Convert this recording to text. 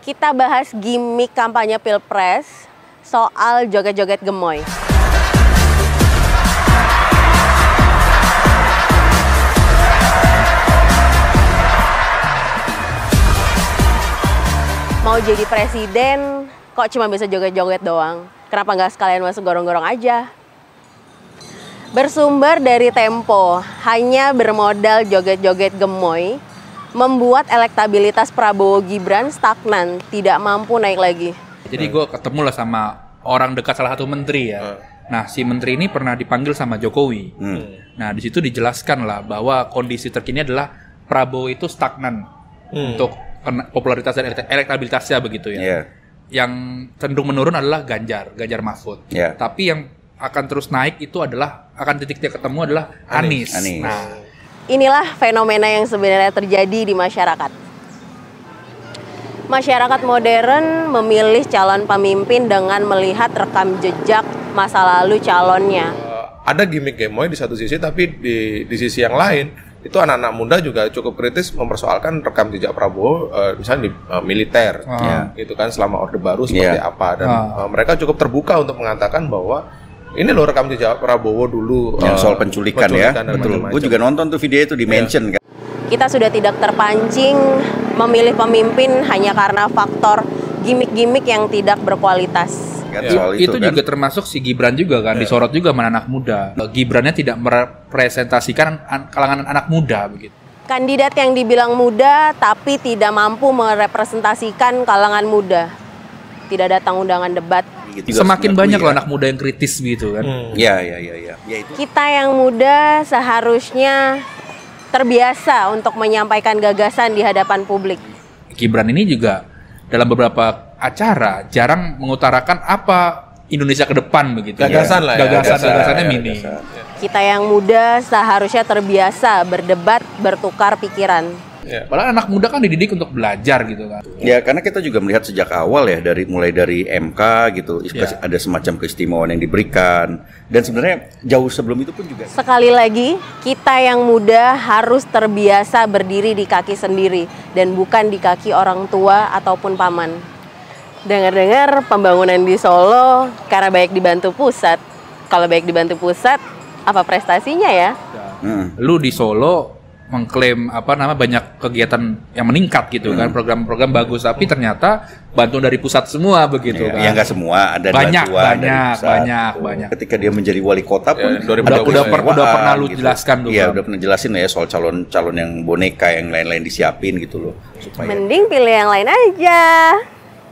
Kita bahas gimmick kampanye Pilpres soal joget-joget gemoy. Mau jadi presiden, kok cuma bisa joget-joget doang? Kenapa nggak sekalian masuk gorong-gorong aja? Bersumber dari Tempo, hanya bermodal joget-joget gemoy, membuat elektabilitas Prabowo Gibran stagnan, tidak mampu naik lagi. Jadi gue ketemu lah sama orang dekat salah satu menteri ya. Nah, si menteri ini pernah dipanggil sama Jokowi. Nah, di situ dijelaskan lah bahwa kondisi terkini adalah Prabowo itu stagnan untuk popularitas dan elektabilitasnya begitu ya. Yang cenderung menurun adalah Ganjar Mahfud. Tapi yang akan terus naik itu adalah, akan titik ketemu adalah Anies. Nah, inilah fenomena yang sebenarnya terjadi di masyarakat. Masyarakat modern memilih calon pemimpin dengan melihat rekam jejak masa lalu calonnya. Ada gimmick gemoy di satu sisi, tapi di sisi yang lain itu anak-anak muda juga cukup kritis mempersoalkan rekam jejak Prabowo, misalnya di militer, gitu kan, selama Orde Baru seperti apa, dan mereka cukup terbuka untuk mengatakan bahwa ini loh rekam jejak Prabowo dulu, yang soal penculikan ya, betul. Gue juga nonton tuh video itu di mention kan. Kita sudah tidak terpancing memilih pemimpin hanya karena faktor gimmick-gimmick yang tidak berkualitas. Itu kan juga termasuk si Gibran juga kan, disorot juga sama anak muda. Gibrannya tidak merepresentasikan kalangan anak muda begitu. Kandidat yang dibilang muda tapi tidak mampu merepresentasikan kalangan muda. Tidak datang undangan debat. Semakin banyak loh anak muda yang kritis gitu kan. Ya, itu. Kita yang muda seharusnya terbiasa untuk menyampaikan gagasan di hadapan publik. Gibran ini juga dalam beberapa acara jarang mengutarakan apa Indonesia ke depan begitu. Gagasan lah ya. Gagasannya minim. Kita yang muda seharusnya terbiasa berdebat, bertukar pikiran. Padahal anak muda kan dididik untuk belajar gitu kan. Ya, karena kita juga melihat sejak awal ya, mulai dari MK gitu, ada semacam keistimewaan yang diberikan, dan sebenarnya jauh sebelum itu pun juga. Sekali lagi, kita yang muda harus terbiasa berdiri di kaki sendiri dan bukan di kaki orang tua ataupun paman. Dengar-dengar pembangunan di Solo karena baik dibantu pusat. Kalau baik dibantu pusat, apa prestasinya ya? Lu di Solo mengklaim banyak kegiatan yang meningkat gitu kan, program-program bagus, tapi ternyata bantuan dari pusat semua begitu kan. Ya nggak semua, ada banyak. Ketika dia menjadi wali kota pun udah pernah lu jelaskan tuh. Iya, udah pernah jelasin ya soal calon yang boneka yang lain-lain disiapin gitu loh. Mending pilih yang lain aja.